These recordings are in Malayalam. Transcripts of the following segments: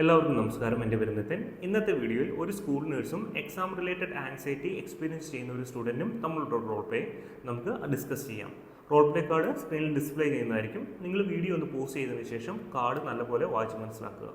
എല്ലാവർക്കും നമസ്കാരം. എൻ്റെ പേര് നിതിൻ. ഇന്നത്തെ വീഡിയോയിൽ ഒരു സ്കൂൾ നഴ്സും എക്സാം റിലേറ്റഡ് ആൻസൈറ്റി എക്സ്പീരിയൻസ് ചെയ്യുന്ന ഒരു സ്റ്റുഡൻറ്റും തമ്മിലുള്ള റോൾ പ്ലേ നമുക്ക് ഡിസ്കസ് ചെയ്യാം. റോൾ പ്ലേ കാർഡ് സ്ക്രീനിൽ ഡിസ്പ്ലേ ചെയ്യുന്നതായിരിക്കും. നിങ്ങൾ വീഡിയോ ഒന്ന് പോസ് ചെയ്തതിന് ശേഷം കാർഡ് നല്ലപോലെ വായിച്ച് മനസ്സിലാക്കുക.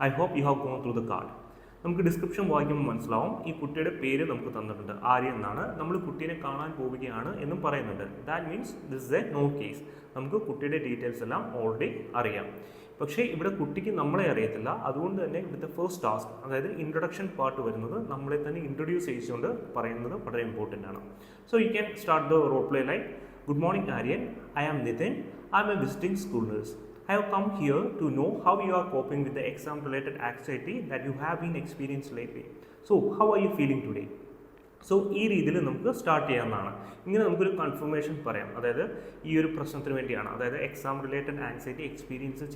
I hope you have gone through the card. നമുക്ക് ഡിസ്ക്രിപ്ഷൻ വായിക്കുമ്പോൾ മനസ്സിലാവും ഈ കുട്ടിയുടെ പേര് നമുക്ക് തന്നിട്ടുണ്ട്. ആര്യൻ എന്നാണ്. നമ്മൾ കുട്ടീനെ കാണാൻ പോവുകയാണ് എന്നും പറയുന്നുണ്ട്. That means this is a no case. നമുക്ക് കുട്ടിയുടെ ഡീറ്റെയിൽസ് എല്ലാം ഓൾറെഡി അറിയാം. പക്ഷേ ഇവിടെ കുട്ടിക്ക് നമ്മളെ അറിയത്തില്ല. അതുകൊണ്ട് തന്നെ ഇവിടുത്തെ ഫസ്റ്റ് ടാസ്ക്, അതായത് ഇൻട്രൊഡക്ഷൻ പാർട്ട് വരുന്നത് നമ്മളെ തന്നെ ഇൻട്രൊഡ്യൂസ് ചെയ്തുകൊണ്ട് പറയുന്നത് വളരെ ഇമ്പോർട്ടൻ്റ് ആണ്. So you can start the role play like, good morning Aryan, I am Nithin, I am a visiting school nurse. I have come here to know how you are coping with the exam related anxiety that you have been experienced lately. So, how are you feeling today? So ഈ രീതിയിൽ നമുക്ക് സ്റ്റാർട്ട് ചെയ്യാവുന്നതാണ്. ഇങ്ങനെ നമുക്കൊരു കൺഫർമേഷൻ പറയാം. അതായത് ഈ ഒരു പ്രശ്നത്തിന് വേണ്ടിയാണ്, അതായത് എക്സാം റിലേറ്റഡ് ആൻസൈറ്റി എക്സ്പീരിയൻസ്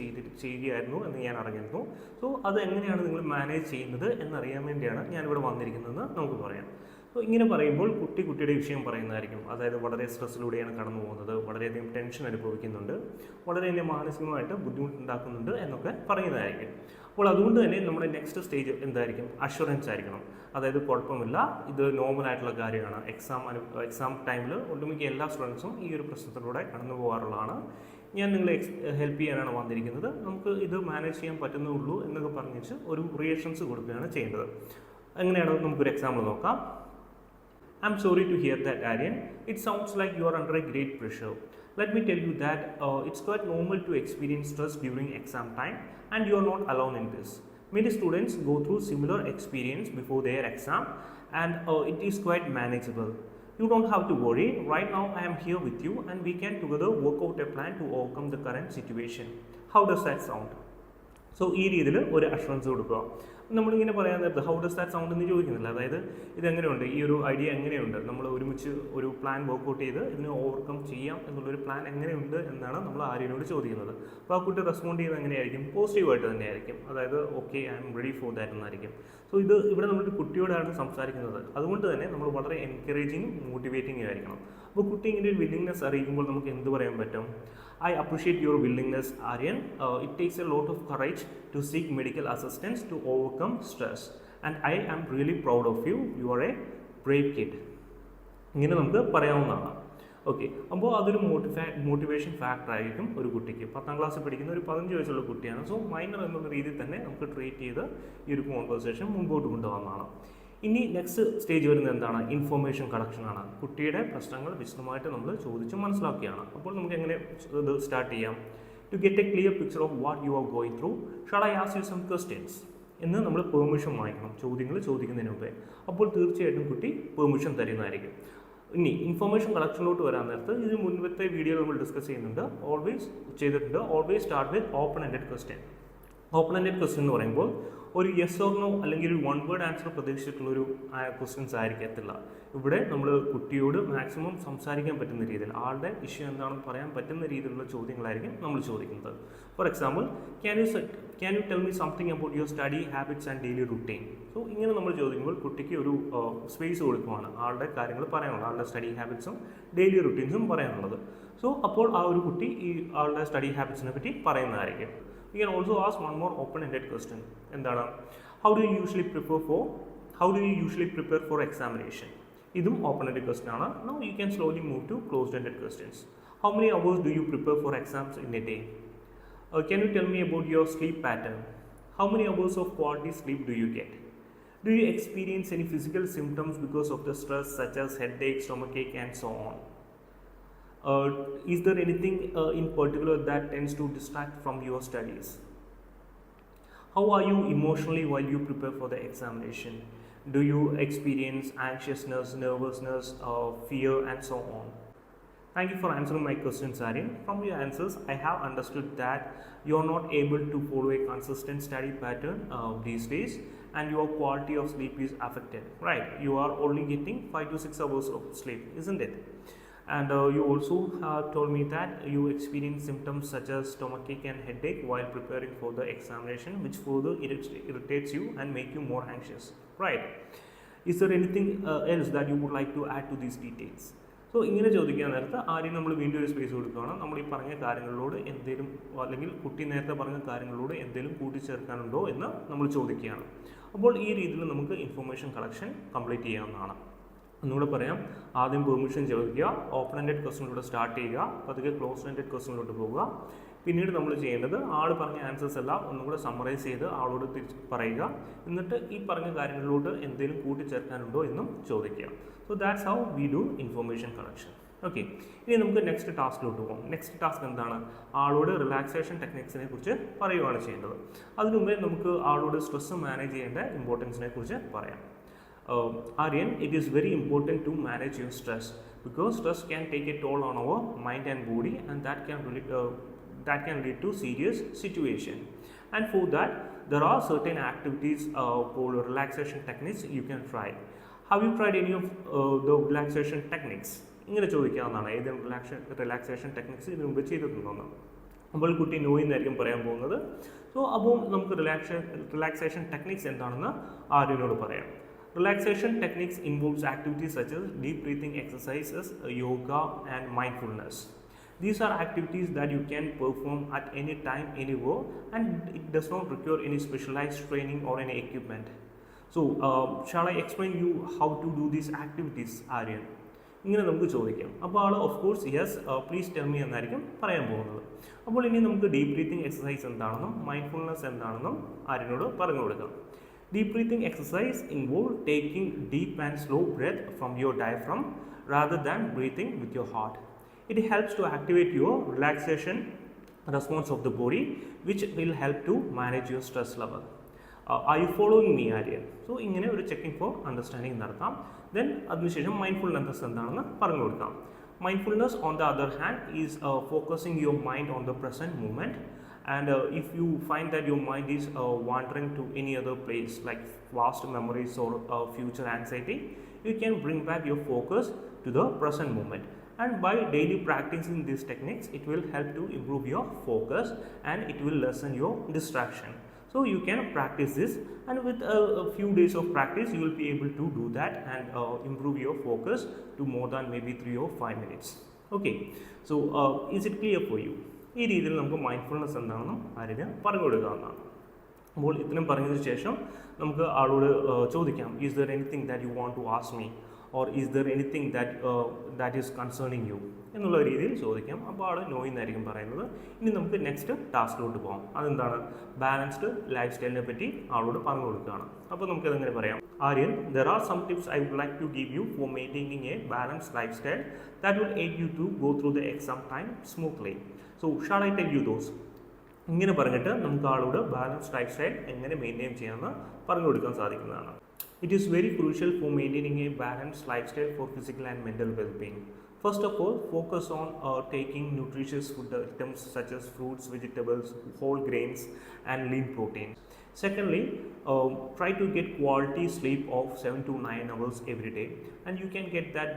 ചെയ്യുകയായിരുന്നു എന്ന് ഞാൻ അറിഞ്ഞിരുന്നു. സോ അത് എങ്ങനെയാണ് നിങ്ങൾ മാനേജ് ചെയ്യുന്നത് എന്നറിയാൻ വേണ്ടിയാണ് ഞാനിവിടെ വന്നിരിക്കുന്നതെന്ന് നമുക്ക് പറയാം. അപ്പോൾ ഇങ്ങനെ പറയുമ്പോൾ കുട്ടിയുടെ വിഷയം പറയുന്നതായിരിക്കും. അതായത് വളരെ സ്ട്രെസ്സിലൂടെയാണ് കടന്നു പോകുന്നത്, വളരെയധികം ടെൻഷൻ അനുഭവിക്കുന്നുണ്ട്, വളരെയധികം മാനസികമായിട്ട് ബുദ്ധിമുട്ടുണ്ടാക്കുന്നുണ്ട് എന്നൊക്കെ പറയുന്നതായിരിക്കും. അപ്പോൾ അതുകൊണ്ട് തന്നെ നമ്മുടെ നെക്സ്റ്റ് സ്റ്റേജ് എന്തായിരിക്കും? അഷുറൻസ് ആയിരിക്കണം. അതായത് കുഴപ്പമില്ല, ഇത് നോർമൽ ആയിട്ടുള്ള കാര്യമാണ്. എക്സാം ടൈമിൽ ഒട്ടുമിക്ക എല്ലാ സ്റ്റുഡൻസും ഈ ഒരു പ്രശ്നത്തിലൂടെ കടന്നു പോകാറുള്ളതാണ്. ഞാൻ നിങ്ങളെ ഹെൽപ്പ് ചെയ്യാനാണ് വന്നിരിക്കുന്നത്, നമുക്ക് ഇത് മാനേജ് ചെയ്യാൻ പറ്റുന്നുള്ളൂ എന്നൊക്കെ പറഞ്ഞിട്ട് ഒരു റിയാക്ഷൻസ് കൊടുക്കുകയാണ് ചെയ്യേണ്ടത്. എങ്ങനെയാണ് നമുക്കൊരു എക്സാമ്പിൾ നോക്കാം. I'm sorry to hear that, Aryan. It sounds like you are under a great pressure. Let me tell you that it's quite normal to experience stress during exam time, and you are not alone in this. Many students go through similar experience before their exam, and it is quite manageable. You don't have to worry. Right now, I am here with you, and we can together work out a plan to overcome the current situation. How does that sound? So ഈ രീതിയിൽ ഒരു അഷുറൻസ് കൊടുക്കുക. നമ്മളിങ്ങനെ പറയാൻ നേരത്ത് ഹൗ ഡസ് ദാറ്റ് സൗണ്ട് എന്ന് ചോദിക്കുന്നില്ല. അതായത് ഇതെങ്ങനെയുണ്ട്, ഈ ഒരു ഐഡിയ എങ്ങനെയുണ്ട്, നമ്മൾ ഒരുമിച്ച് ഒരു പ്ലാൻ വർക്ക്ഔട്ട് ചെയ്ത് ഇതിനെ ഓവർകം ചെയ്യാം എന്നുള്ളൊരു പ്ലാൻ എങ്ങനെയുണ്ട് എന്നാണ് നമ്മൾ ആര്യനോട് ചോദിക്കുന്നത്. അപ്പോൾ ആ കുട്ടി റെസ്പോണ്ട് ചെയ്യുന്നത് എങ്ങനെയായിരിക്കും? പോസിറ്റീവായിട്ട് തന്നെയായിരിക്കും. അതായത് okay, I am ready for that എന്നായിരിക്കും. സോ ഇവിടെ നമ്മളൊരു കുട്ടിയോടാണ് സംസാരിക്കുന്നത്. അതുകൊണ്ട് തന്നെ നമ്മൾ വളരെ എൻകറേജിങ്ങും മോട്ടിവേറ്റിംഗും ആയിരിക്കണം. അപ്പോൾ കുട്ടി ഇങ്ങനെ ഒരു വില്ലിങ്നെസ് അറിയിക്കുമ്പോൾ നമുക്ക് എന്ത് പറയാൻ പറ്റും? I appreciate your willingness, Aryan. It takes a lot of courage to seek medical assistance to overcome stress. And I am really proud of you. You are a brave kid. ഇങ്ങനെ നമുക്ക് പറയാവുന്നതാണ്. ഓക്കെ, അപ്പോൾ അതൊരു മോട്ടിവേഷൻ ഫാക്ടർ ആയിരിക്കും ഒരു കുട്ടിക്ക്. 10ാം ക്ലാസ്സിൽ പഠിക്കുന്ന ഒരു 15 വയസ്സുള്ള കുട്ടിയാണ്. സോ മൈനർ എന്നുള്ള രീതിയിൽ തന്നെ നമുക്ക് ട്രീറ്റ് ചെയ്ത് ഈ ഒരു കോൺവെർസേഷൻ മുമ്പോട്ട് കൊണ്ടുപോകുന്നതാണ്. ഇനി നെക്സ്റ്റ് സ്റ്റേജ് വരുന്നത് എന്താണ്? ഇൻഫോർമേഷൻ കളക്ഷനാണ്. കുട്ടിയുടെ പ്രശ്നങ്ങൾ വിശദമായിട്ട് നമ്മൾ ചോദിച്ച് മനസ്സിലാക്കുകയാണ്. അപ്പോൾ നമുക്ക് എങ്ങനെ ഇത് സ്റ്റാർട്ട് ചെയ്യാം? To get a clear picture of what you are going through, shall I ask you some questions എന്ന് നമ്മൾ പെർമിഷൻ വാങ്ങിക്കണം ചോദ്യങ്ങൾ ചോദിക്കുന്നതിന് മുമ്പേ. അപ്പോൾ തീർച്ചയായിട്ടും കുട്ടി പെർമിഷൻ തരുന്നതായിരിക്കും. ഇനി ഇൻഫോർമേഷൻ കളക്ഷനിലോട്ട് വരാൻ നേരത്ത് ഇതിന് മുൻപത്തെ വീഡിയോയിൽ നമ്മൾ ഡിസ്കസ് ചെയ്യുന്നുണ്ട്, always start with open ended question. Open ended question എന്ന് പറയുമ്പോൾ ഒരു യെസ് ഓർ നോ അല്ലെങ്കിൽ ഒരു വൺ വേർഡ് ആൻസർ പ്രതീക്ഷിച്ചിട്ടുള്ളൊരു ക്വസ്റ്റ്യൻസ് ആയിരിക്കത്തില്ല. ഇവിടെ നമ്മൾ കുട്ടിയോട് മാക്സിമം സംസാരിക്കാൻ പറ്റുന്ന രീതിയിൽ, ആളുടെ ഇഷ്യൂ എന്താണെന്ന് പറയാൻ പറ്റുന്ന രീതിയിലുള്ള ചോദ്യങ്ങളായിരിക്കും നമ്മൾ ചോദിക്കുന്നത്. For example, can you tell me something about your study habits and daily routine. So ഇങ്ങനെ നമ്മൾ ചോദിക്കുമ്പോൾ കുട്ടിക്ക് ഒരു സ്പേസ് കൊടുക്കുവാണ് ആളുടെ കാര്യങ്ങൾ പറയാനുള്ളത്, ആളുടെ സ്റ്റഡി ഹാബിറ്റ്സും ഡെയിലി റുട്ടീൻസും പറയാനുള്ളത്. സോ അപ്പോൾ ആ ഒരു കുട്ടി ഈ ആളുടെ സ്റ്റഡി ഹാബിറ്റ്സിനെ പറ്റി പറയുന്നതായിരിക്കും. You can also ask one more open-ended question. എന്താണ്? How do you usually prepare for examination? ഇതും open-ended question ആണ്. Now you can slowly move to closed-ended questions. How many hours do you prepare for exams in a day? Can you tell me about your sleep pattern? How many hours of quality sleep do you get? Do you experience any physical symptoms because of the stress, such as headache, stomachache, and so on? Is there anything in particular that tends to distract from your studies? How are you emotionally while you prepare for the examination? Do you experience anxiousness, nervousness, fear, and so on? Thank you for answering my questions, Aryan. From your answers, I have understood that you are not able to follow a consistent study pattern these days, and your quality of sleep is affected, right? You are only getting 5 to 6 hours of sleep, isn't it? And you also told me that you experience symptoms such as stomachache and headache while preparing for the examination, which further irritates you and make you more anxious, right? Is there anything else that you would like to add to these details? So ഇങ്ങനെ ചോദിക്കാൻ നേരത്ത് ആദ്യം നമ്മൾ വീണ്ടും ഒരു സ്പേസ് കൊടുക്കുകയാണ്. നമ്മൾ ഈ പറഞ്ഞ കാര്യങ്ങളോട് എന്തെങ്കിലും, അല്ലെങ്കിൽ കുട്ടി നേരത്തെ പറഞ്ഞ കാര്യങ്ങളോട് എന്തെങ്കിലും കൂട്ടിച്ചേർക്കാനുണ്ടോ എന്ന് നമ്മൾ ചോദിക്കുകയാണ്. അപ്പോൾ ഈ രീതിയിൽ നമുക്ക് ഇൻഫർമേഷൻ കളക്ഷൻ കംപ്ലീറ്റ് ചെയ്യാവുന്നതാണ്. ഒന്നുകൂടെ പറയാം, ആദ്യം പെർമിഷൻ ചോദിക്കുക, ഓപ്പൺ എൻഡഡ് ക്വസ്റ്റ്യനിലൂടെ സ്റ്റാർട്ട് ചെയ്യുക, പതുക്കെ ക്ലോസ്ഡ് എൻഡഡ് ക്വസ്റ്റ്യനിലോട്ട് പോവുക. പിന്നീട് നമ്മൾ ചെയ്യേണ്ടത് ആൾ പറഞ്ഞ ആൻസേഴ്സ് എല്ലാം ഒന്നും കൂടെ സമ്മറൈസ് ചെയ്ത് ആളോട് തിരിച്ച് പറയുക. എന്നിട്ട് ഈ പറഞ്ഞ കാര്യങ്ങളിലോട്ട് എന്തെങ്കിലും കൂട്ടിച്ചേർക്കാനുണ്ടോ എന്നും ചോദിക്കുക. So that's how we do information collection. Okay, ഇനി നമുക്ക് നെക്സ്റ്റ് ടാസ്കിലോട്ട് പോകാം. നെക്സ്റ്റ് ടാസ്ക് എന്താണ്? ആളോട് റിലാക്സേഷൻ ടെക്നിക്സിനെ കുറിച്ച് പറയുകയാണ് ചെയ്യേണ്ടത്. അതിനു മുമ്പേ നമുക്ക് ആളോട് സ്ട്രെസ് മാനേജ് ചെയ്യേണ്ട ഇമ്പോർട്ടൻസിനെ കുറിച്ച് പറയാം. Aryan, it is very important to manage your stress because stress can take a toll on our mind and body, and that can lead to serious situation. And for that, there are certain activities called relaxation techniques you can try. Have you tried any of the relaxation techniques? ഇങ്ങനെ ചോദിക്കാവുന്നതാണ്, ഏതെങ്കിലും റിലാക്സേഷൻ ടെക്നിക്സ് ഇതിനു മുമ്പ് ചെയ്തിട്ടുണ്ടോ? അപ്പോൾ കുട്ടി നോ എന്നായിരിക്കും പറയാൻ പോകുന്നത്. സോ അപ്പോൾ നമുക്ക് റിലാക്സേഷൻ ടെക്നിക്സ് എന്താണെന്ന് ആര്യനോട് പറയാം. Relaxation techniques involves activities such as deep breathing exercises, yoga and mindfulness. These are activities that you can perform at any time, anywhere, and it does not require any specialized training or any equipment. So, shall I explain you how to do these activities, Aryan? ഇങ്ങനെ നമുക്ക് ചോദിക്കാം. അപ്പോൾ all of course yes please tell me എന്നായിരിക്കും പറയാൻ പോകുന്നത്. അപ്പോൾ ഇനി നമുക്ക് ഡീപ് ബ്രീത്തിങ് എക്സസൈസ് എന്താണെന്നും മൈൻഡ്ഫുൾനെസ് എന്താണെന്നും ആര്യനോട് പറഞ്ഞു കൊടുക്കാം. Deep breathing exercise involve taking deep and slow breath from your diaphragm rather than breathing with your heart. It helps to activate your relaxation response of the body, which will help to manage your stress level. Are you following me, Aryan? So, ഇങ്ങനെ ഒരു ചെക്കിംഗ് ഫോർ അണ്ടർസ്റ്റാൻഡിങ് നടത്താം. ദെൻ അതിനുശേഷം മൈൻഡ്ഫുൾനെസ് എന്താണെന്ന് പറഞ്ഞു കൊടുക്കാം. Mindfulness, on the other hand, is focusing your mind on the present moment. And if you find that your mind is wandering to any other place like vast memories or future anxiety, you can bring back your focus to the present moment. And by daily practicing these techniques, it will help to improve your focus and it will lessen your distraction. So you can practice this, and with a few days of practice you will be able to do that and improve your focus to more than maybe 3 or 5 minutes. Okay, so is it clear for you? ഈ രീതിയിൽ നമുക്ക് മൈൻഡ്ഫുൾനെസ് എന്താണെന്നും ആര്യന് പറഞ്ഞു കൊടുക്കാവുന്നതാണ്. അപ്പോൾ ഇത്രയും പറഞ്ഞതിന് ശേഷം നമുക്ക് ആളോട് ചോദിക്കാം, is there anything that you want to ask me or is there anything that is concerning you എന്നുള്ള രീതിയിൽ ചോദിക്കാം. അപ്പോൾ ആൾ നോ എന്നായിരിക്കും പറയുന്നത്. ഇനി നമുക്ക് നെക്സ്റ്റ് ടാസ്കിലോട്ട് പോകാം. അതെന്താണ്? ബാലൻസ്ഡ് ലൈഫ് സ്റ്റൈലിനെ പറ്റി ആളോട് പറഞ്ഞു കൊടുക്കുകയാണ്. അപ്പോൾ നമുക്കതെങ്ങനെ പറയാം? Aryan, there are some tips I would like to give you for maintaining a balanced lifestyle that will aid you to go through the exam time smoothly. So, shall I tell you those? ഇങ്ങനെ പറഞ്ഞിട്ട് നമുക്ക് ആളോട് ബാലൻസ്ഡ് ലൈഫ് സ്റ്റൈൽ എങ്ങനെ മെയിൻറ്റെയിൻ ചെയ്യാമെന്ന് പറഞ്ഞു കൊടുക്കാൻ സാധിക്കുന്നതാണ്. It is very crucial for maintaining a balanced lifestyle for physical and mental well-being. First of all, focus on taking nutritious food items such as fruits, vegetables, whole grains and lean proteins. Secondly, try to get quality sleep of 7 to 9 hours every day, and you can get that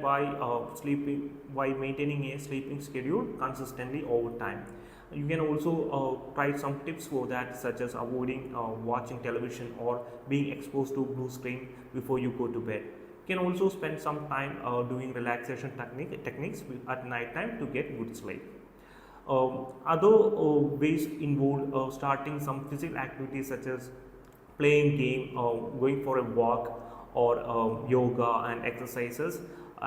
by maintaining a sleeping schedule consistently over time. You can also try some tips for that, such as avoiding watching television or being exposed to blue screen before you go to bed. You can also spend some time doing relaxation techniques at night time to get good sleep. Other ways involve starting some physical activities such as playing game, going for a walk, or yoga and exercises,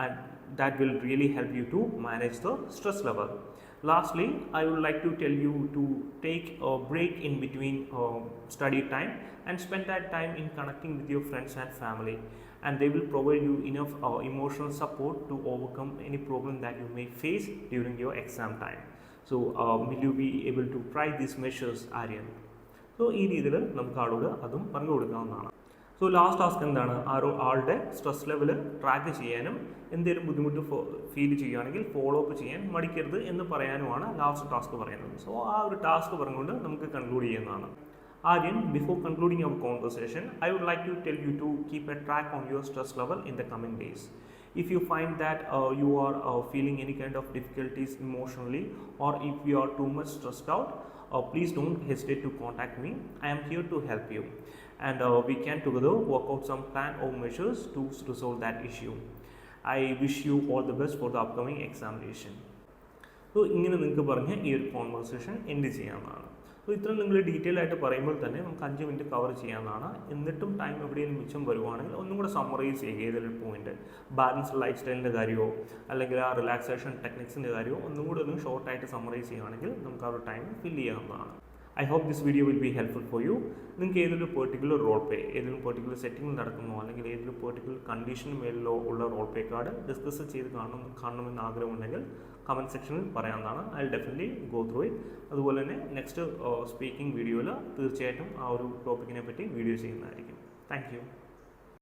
and that will really help you to manage the stress level. Lastly, I would like to tell you to take a break in between study time and spend that time in connecting with your friends and family, and they will provide you enough emotional support to overcome any problem that you may face during your exam time. So, will you be able to try these measures, Aryan? So, ഈ രീതിയിൽ നമുക്ക് ആളോട് അതും പറഞ്ഞു കൊടുക്കാവുന്നതാണ്. സോ ലാസ്റ്റ് ടാസ്ക് എന്താണ്? ആളുടെ സ്ട്രെസ് ലെവൽ ട്രാക്ക് ചെയ്യാനും എന്തെങ്കിലും ബുദ്ധിമുട്ട് ഫീൽ ചെയ്യുകയാണെങ്കിൽ ഫോളോ അപ്പ് ചെയ്യാൻ മടിക്കരുത് എന്ന് പറയാനുമാണ് ലാസ്റ്റ് ടാസ്ക് പറയുന്നത്. സോ ആ ഒരു ടാസ്ക് പറഞ്ഞുകൊണ്ട് നമുക്ക് കൺക്ലൂഡ് ചെയ്യുന്നതാണ്. Aryan, before concluding our conversation, I would like to tell you to keep a track on your stress level in the coming days. If you find that you are feeling any kind of difficulties emotionally, or if you are too much stressed out, please don't hesitate to contact me. I am here to help you, and we can together work out some plan or measures to resolve that issue. I wish you all the best for the upcoming examination. So ഇങ്ങനെ നിങ്ങൾക്ക് പറഞ്ഞ് ഈ ഒരു കോൺവെർസേഷൻ എൻഡ് ചെയ്യാവുന്നതാണ്. സോ ഇത്രയും നിങ്ങൾ ഡീറ്റെയിൽ ആയിട്ട് പറയുമ്പോൾ തന്നെ നമുക്ക് 5 മിനിറ്റ് കവർ ചെയ്യാവുന്നതാണ്. എന്നിട്ടും ടൈം എവിടെയെങ്കിലും മിച്ചം വരുവാണെങ്കിൽ ഒന്നും കൂടെ സമ്മറൈസ് ചെയ്യുക. ഏതൊരു പോയിന്റ് ബാലൻസ്ഡ് ലൈഫ് സ്റ്റൈലിൻ്റെ കാര്യമോ അല്ലെങ്കിൽ ആ റിലാക്സേഷൻ ടെക്നിക്സിൻ്റെ കാര്യമോ ഒന്നും കൂടെ ഒന്ന് ഷോർട്ടായിട്ട് സമ്മറൈസ് ചെയ്യുകയാണെങ്കിൽ നമുക്ക് ആ ഒരു ടൈം ഫില്ല് ചെയ്യാവുന്നതാണ്. I hope this video will be helpful for you. നിങ്ങൾക്ക് ഏതൊരു പെർട്ടിക്കുലർ റോൾ പ്ലേ, ഏതൊരു പെർട്ടിക്കുലർ സെറ്റിംഗ് നടക്കുന്നോ അല്ലെങ്കിൽ ഏതൊരു പെർട്ടിക്കുലർ കണ്ടീഷന് മേലിലോ ഉള്ള റോൾ പ്ലേ കാർഡ് ഡിസ്കസ് ചെയ്ത് കാണണമെന്ന് ആഗ്രഹമുണ്ടെങ്കിൽ കമൻറ്റ് സെക്ഷനിൽ പറയാവുന്നതാണ്. I will definitely go through it. അതുപോലെ തന്നെ നെക്സ്റ്റ് സ്പീക്കിംഗ് വീഡിയോയിൽ തീർച്ചയായിട്ടും ആ ഒരു ടോപ്പിക്കിനെ പറ്റി വീഡിയോ ചെയ്യുന്നതായിരിക്കും. Thank you.